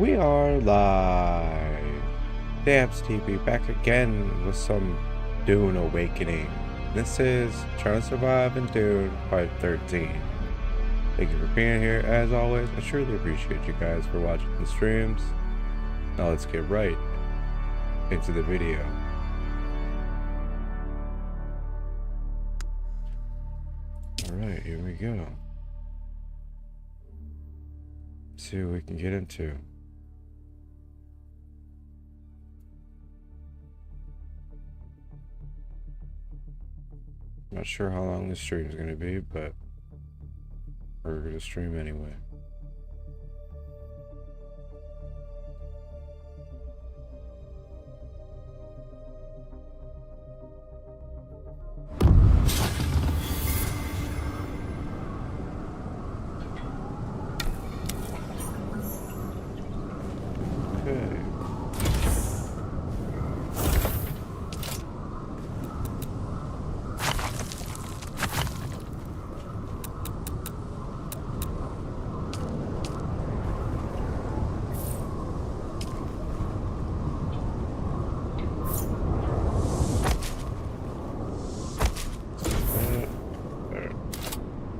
We are live. Dabs TV back again with some Dune Awakening. This is Trying to Survive in Dune Part 13. Thank you for being here. As always, I surely appreciate you guys for watching the streams. Now let's get right into the video. Alright, here we go. See what we can get into. Not sure how long this stream is going to be, but we're going to stream anyway.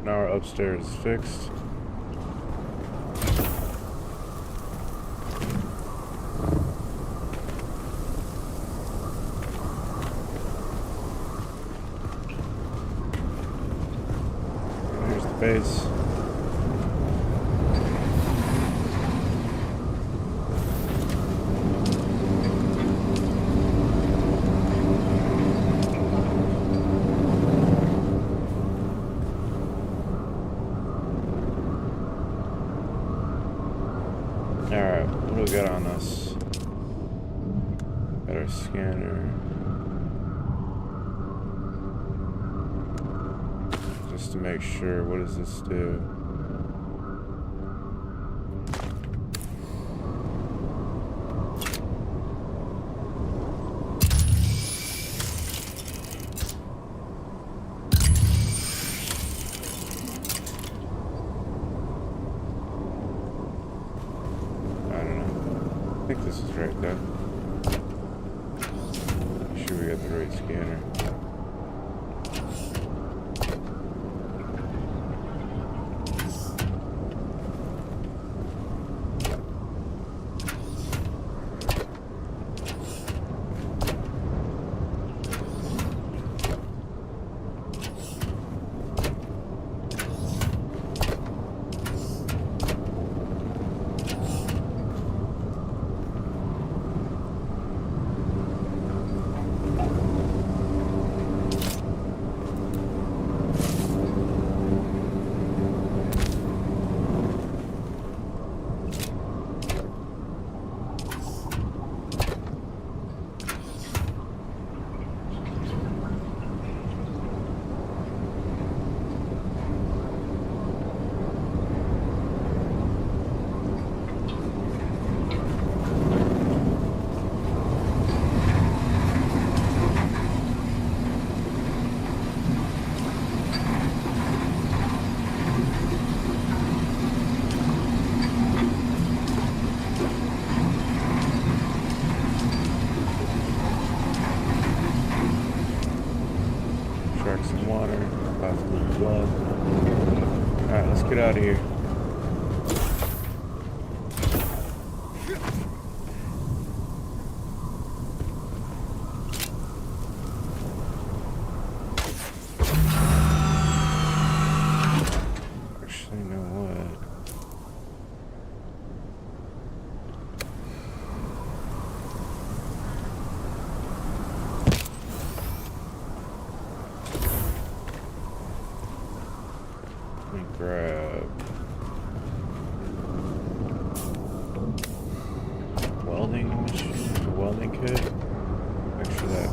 Now our upstairs is fixed. Here's the base. Alright, what do we got on us? Got our scanner. Just to make sure, what does this do? I think this is right though. Make sure we got the right scanner. Shark some water, possibly blood. Alright, let's get out of here. Actually, you know what? Let me grab welding machine, welding kit. Make sure that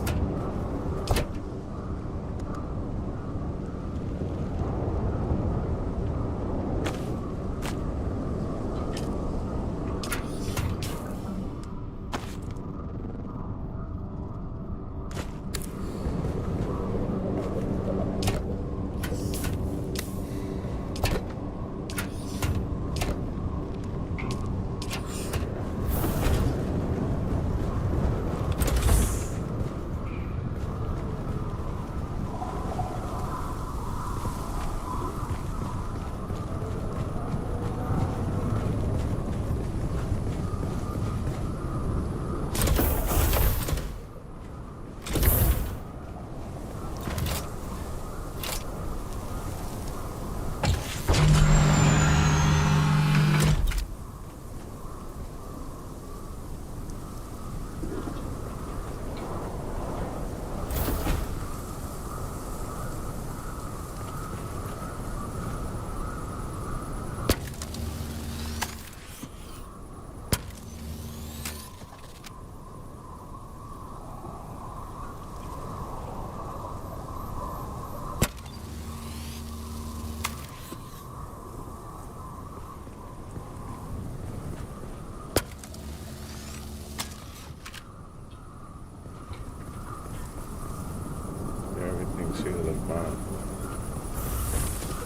feel them on.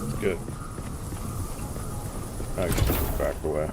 It's good. I can just back away.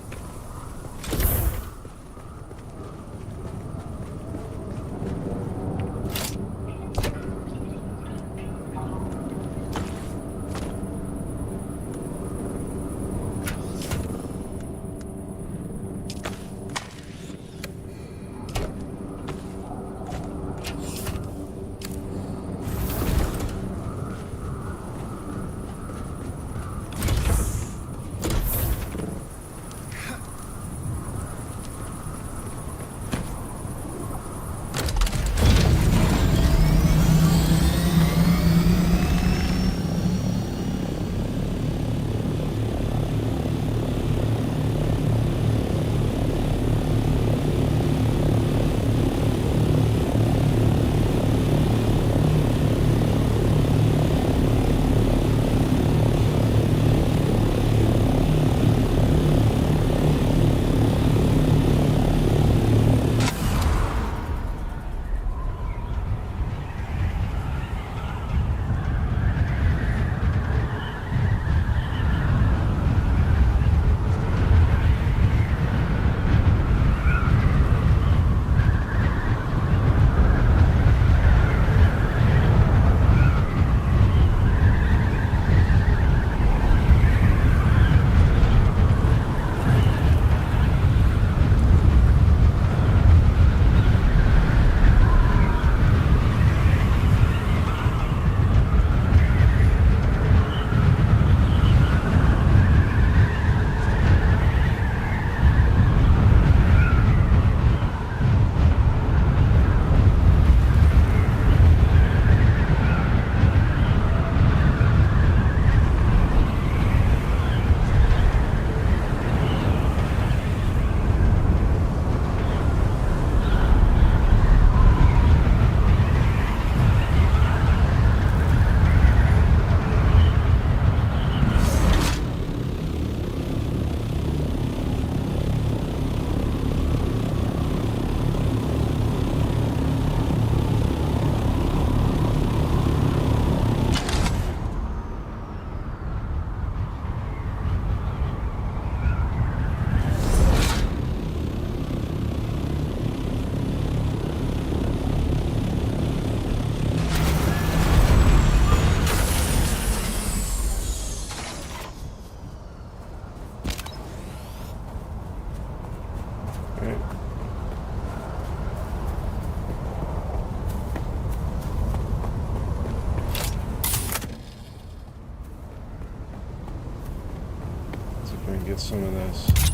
Get some of this.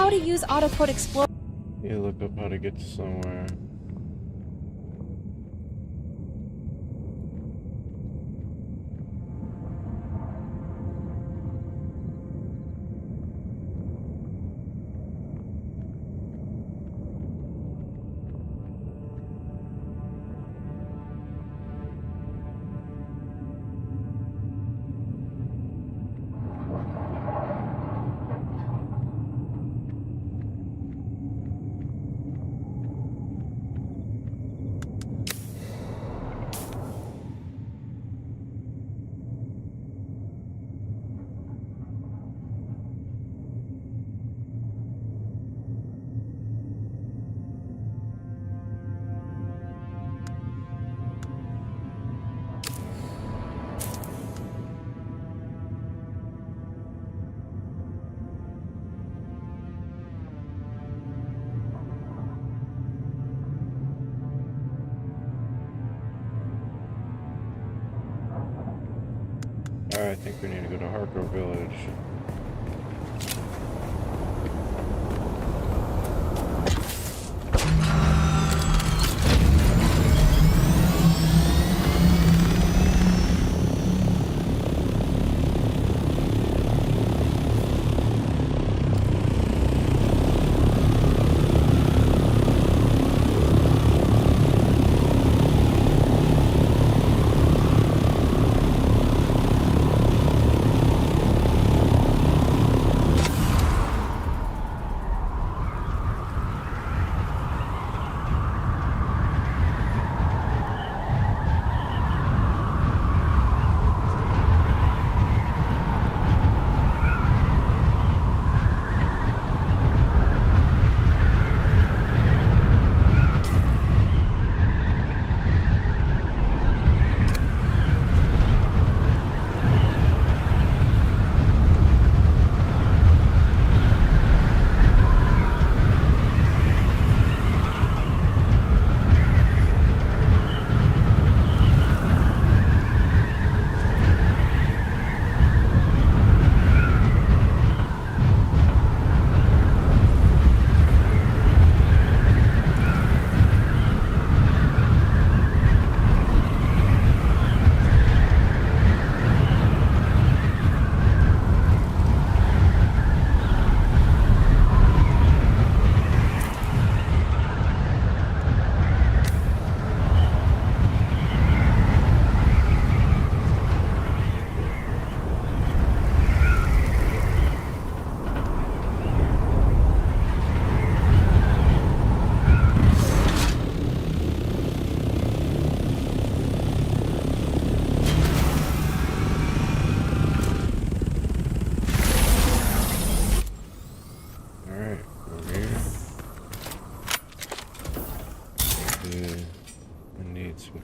how to use AutoCode Explorer. You look up how to get to somewhere. Alright, I think we need to go to Harco Village.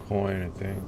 Coin, I think.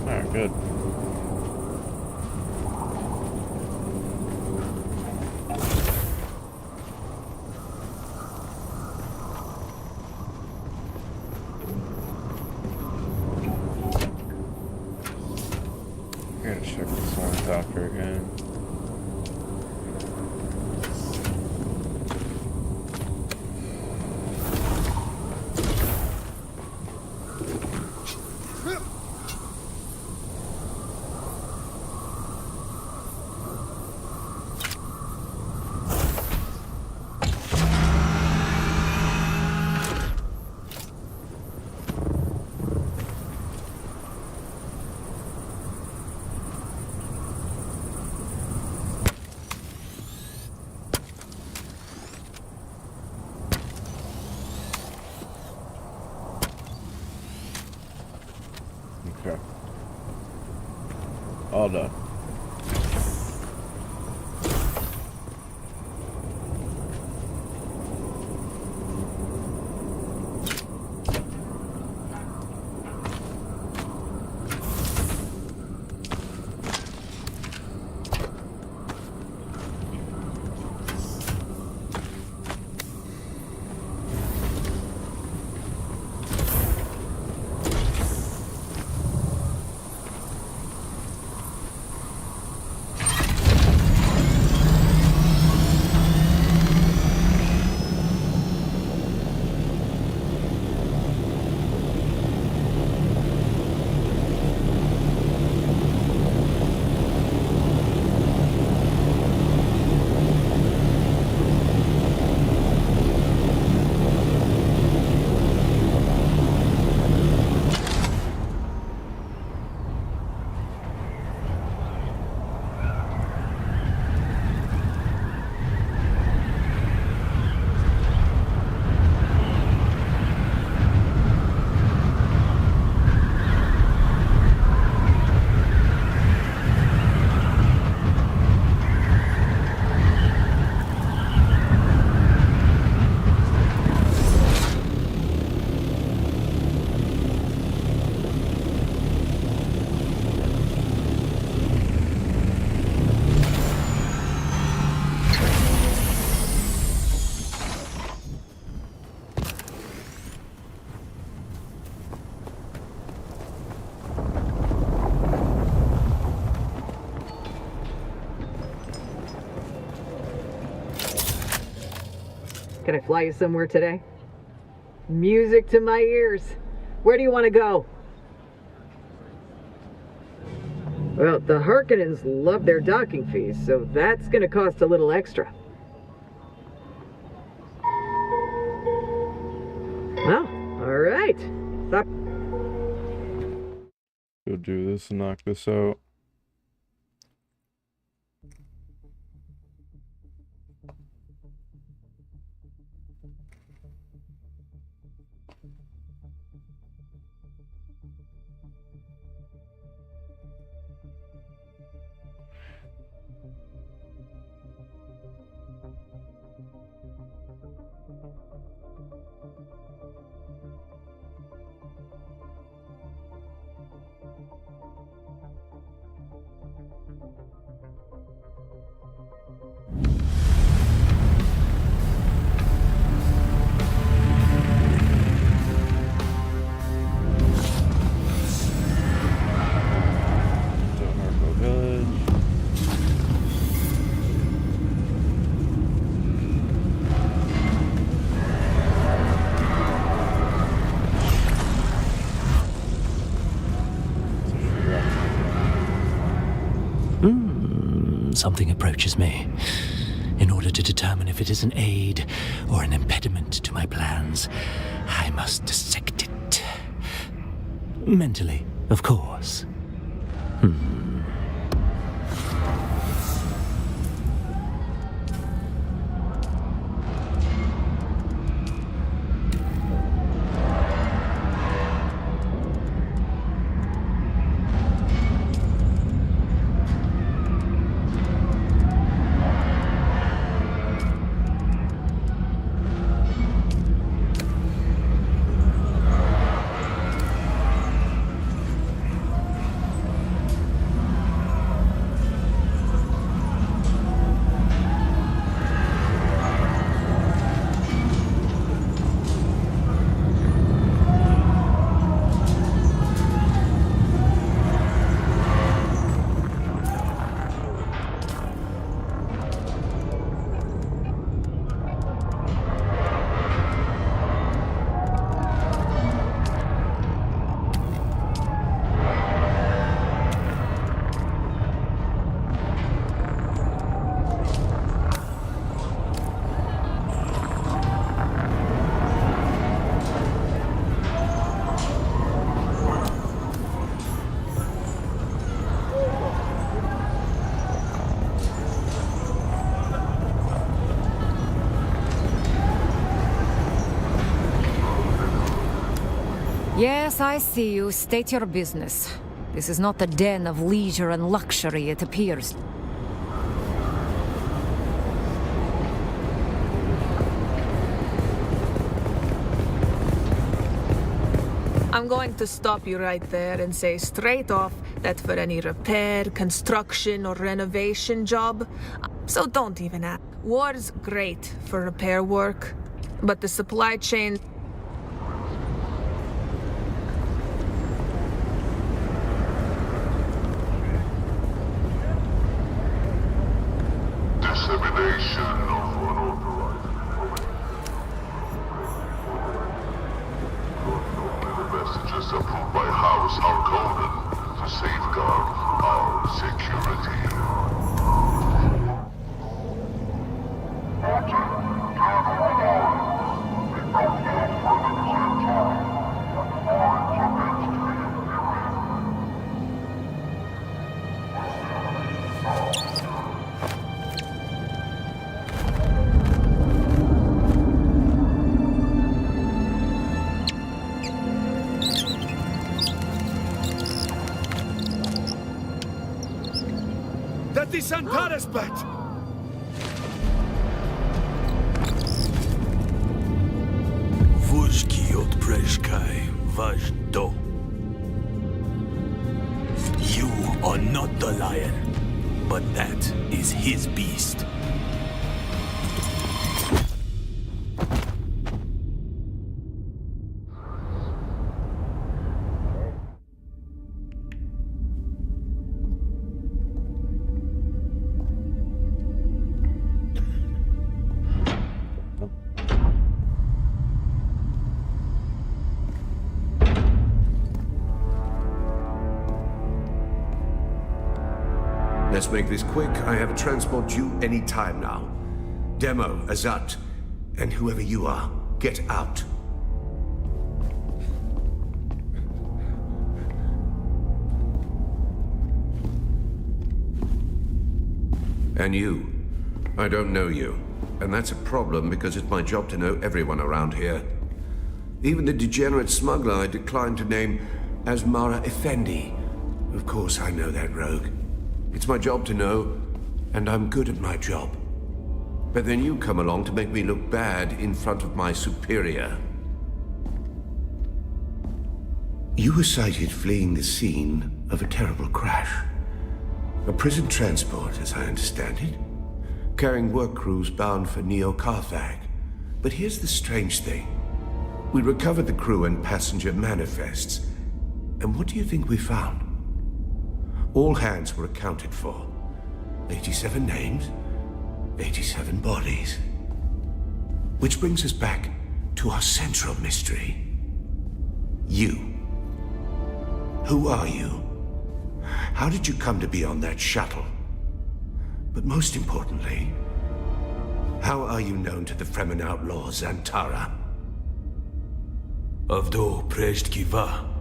Alright, good. I'm gonna check this one doctor again. Okay. All done. Can I fly you somewhere today? Music to my ears. Where do you want to go? Well, the Harkonnens love their docking fees, so that's going to cost a little extra. Well, all right. Stop. Go do this and knock this out. Something approaches me. In order to determine if it is an aid or an impediment to my plans, I must dissect it. Mentally, of course. As I see you, state your business. This is not the den of leisure and luxury, it appears. I'm going to stop you right there and say straight off that for any repair, construction, or renovation job, so don't even ask. War's great for repair work, but the supply chain... Dissemination of unauthorized messages approved by House Harkonnen to safeguard our security. That is Antaresbat! Vujki od Prejkai Vajdo. You are not the lion, but that is his beast. Let's make this quick. I have a transport due any time now. Demo, Azat, and whoever you are, get out. And you. I don't know you. And that's a problem because it's my job to know everyone around here. Even the degenerate smuggler I declined to name as Mara Effendi. Of course I know that rogue. It's my job to know, and I'm good at my job. But then you come along to make me look bad in front of my superior. You were sighted fleeing the scene of a terrible crash. A prison transport, as I understand it, carrying work crews bound for Neo-Carthag. But here's the strange thing. We recovered the crew and passenger manifests. And what do you think we found? All hands were accounted for. 87 names, 87 bodies. Which brings us back to our central mystery. You. Who are you? How did you come to be on that shuttle? But most importantly, how are you known to the Fremen outlaw Zantara? Avdo Prejtkiva.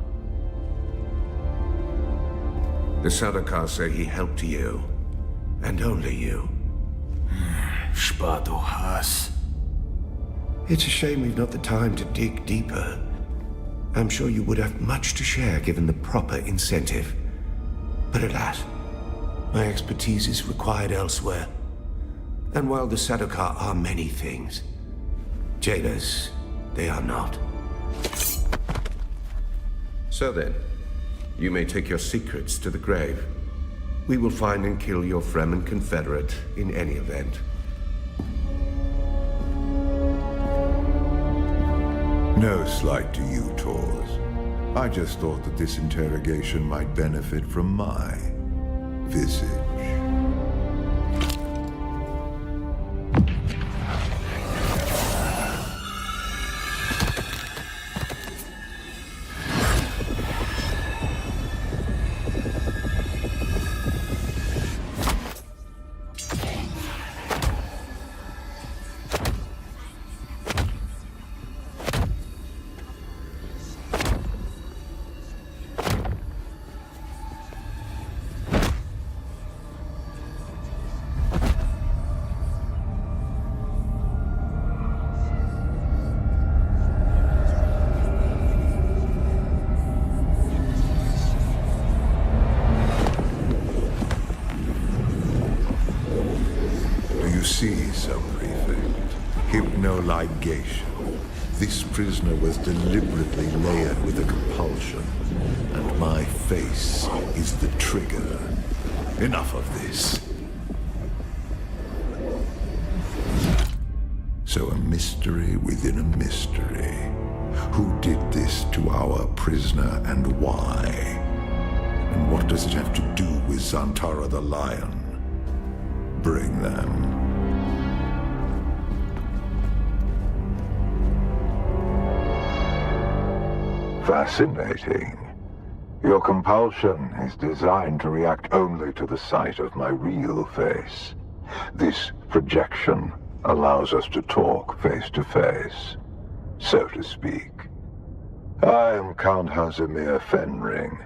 The Sardaukar say he helped you, and only you. Spado Has. It's a shame we've not the time to dig deeper. I'm sure you would have much to share given the proper incentive. But alas, my expertise is required elsewhere. And while the Sardaukar are many things, jailers, they are not. So then, you may take your secrets to the grave. We will find and kill your Fremen confederate in any event. No slight to you, Tors. I just thought that this interrogation might benefit from my visage. No ligation. This prisoner was deliberately layered with a compulsion, and my face is the trigger. Enough of this. So a mystery within a mystery. Who did this to our prisoner and why? And what does it have to do with Zantara the Lion? Bring them. Fascinating. Your compulsion is designed to react only to the sight of my real face. This projection allows us to talk face to face, so to speak. I am Count Hazimir Fenring.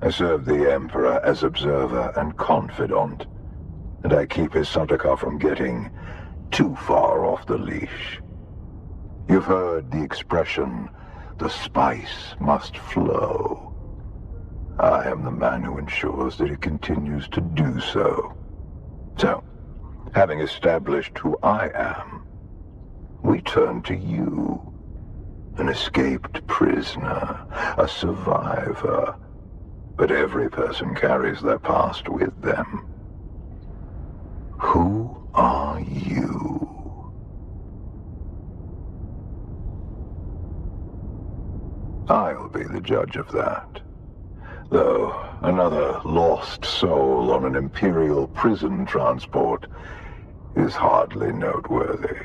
I serve the Emperor as observer and confidant, and I keep his Sardaukar from getting too far off the leash. You've heard the expression, the spice must flow. I am the man who ensures that it continues to do so. So, having established who I am, we turn to you. An escaped prisoner, a survivor. But every person carries their past with them. Who are you? I'll be the judge of that. Though another lost soul on an Imperial prison transport is hardly noteworthy.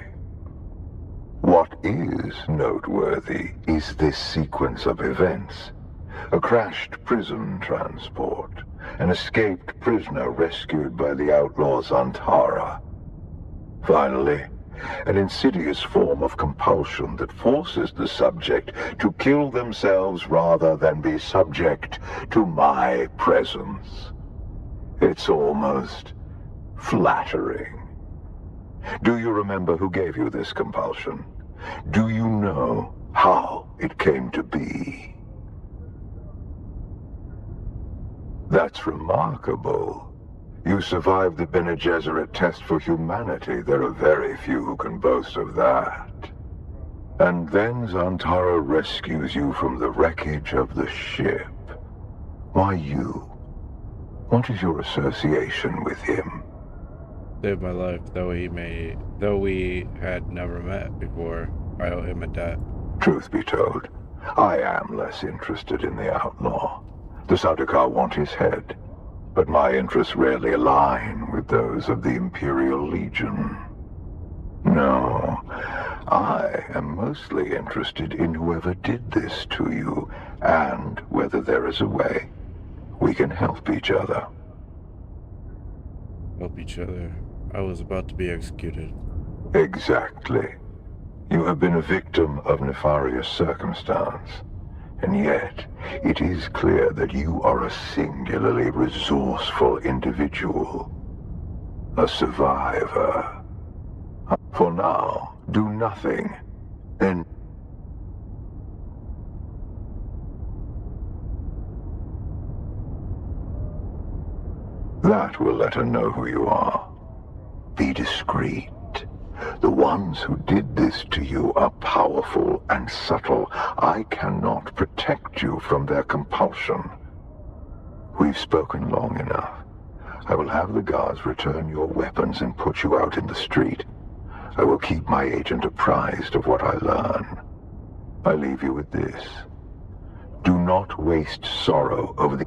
What is noteworthy is this sequence of events. A crashed prison transport, an escaped prisoner rescued by the outlaw Zantara. Finally, an insidious form of compulsion that forces the subject to kill themselves rather than be subject to my presence. It's almost flattering. Do you remember who gave you this compulsion? Do you know how it came to be? That's remarkable. You survived the Bene Gesserit test for humanity. There are very few who can boast of that. And then Zantara rescues you from the wreckage of the ship. Why you? What is your association with him? Saved my life, though we had never met before. I owe him a debt. Truth be told, I am less interested in the outlaw. The Sardaukar want his head, but my interests rarely align with those of the Imperial Legion. No, I am mostly interested in whoever did this to you, and whether there is a way we can help each other. Help each other? I was about to be executed. Exactly. You have been a victim of nefarious circumstance. And yet, it is clear that you are a singularly resourceful individual. A survivor. For now, do nothing. Then that will let her know who you are. Be discreet. The ones who did this to you are powerful and subtle. I cannot protect you from their compulsion. We've spoken long enough. I will have the guards return your weapons and put you out in the street. I will keep my agent apprised of what I learn. I leave you with this. Do not waste sorrow over the...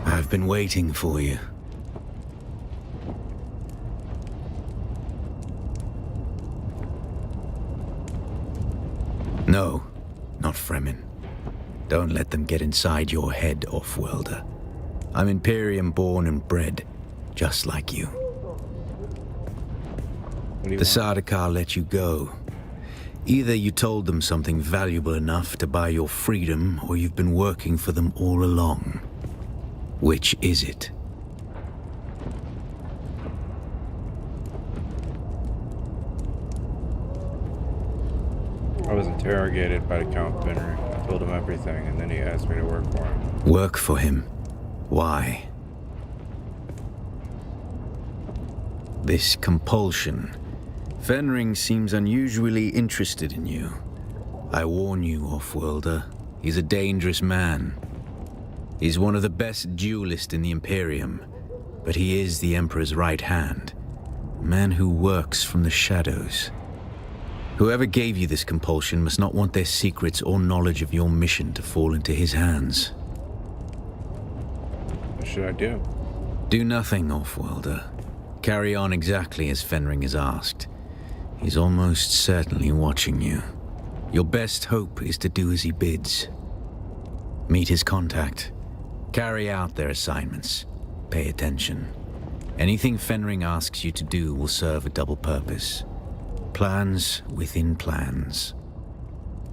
I've been waiting for you. No, not Fremen. Don't let them get inside your head, off-worlder. I'm Imperium born and bred, just like you. The Sardaukar let you go. Either you told them something valuable enough to buy your freedom, or you've been working for them all along. Which is it? I was interrogated by the Count Fenrir. Told him everything, and then he asked me to work for him. Work for him? Why? This compulsion. Fenring seems unusually interested in you. I warn you, Offworlder. He's a dangerous man. He's one of the best duelists in the Imperium, but he is the Emperor's right hand. A man who works from the shadows. Whoever gave you this compulsion must not want their secrets or knowledge of your mission to fall into his hands. What should I do? Do nothing, Offworlder. Carry on exactly as Fenring has asked. He's almost certainly watching you. Your best hope is to do as he bids. Meet his contact. Carry out their assignments. Pay attention. Anything Fenring asks you to do will serve a double purpose. Plans within plans.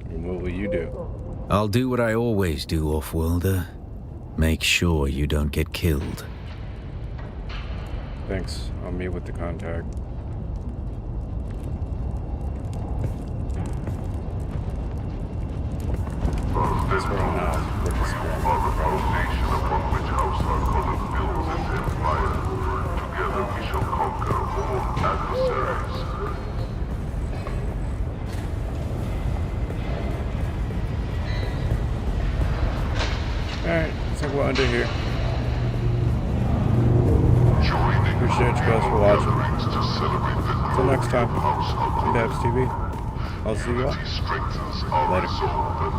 And what will you do? I'll do what I always do, Offworlder. Make sure you don't get killed. Thanks. I'll meet with the contact. This one now. We're just going The foundation upon which House Harkonnen builds its empire. Together we shall conquer all adversaries. Alright, looks like we'll end it here. Joining Appreciate you guys for watching. to celebrate the Until next time, House on Harkonnen. Dabs TV. I'll see you all Strengthens our later. resolve.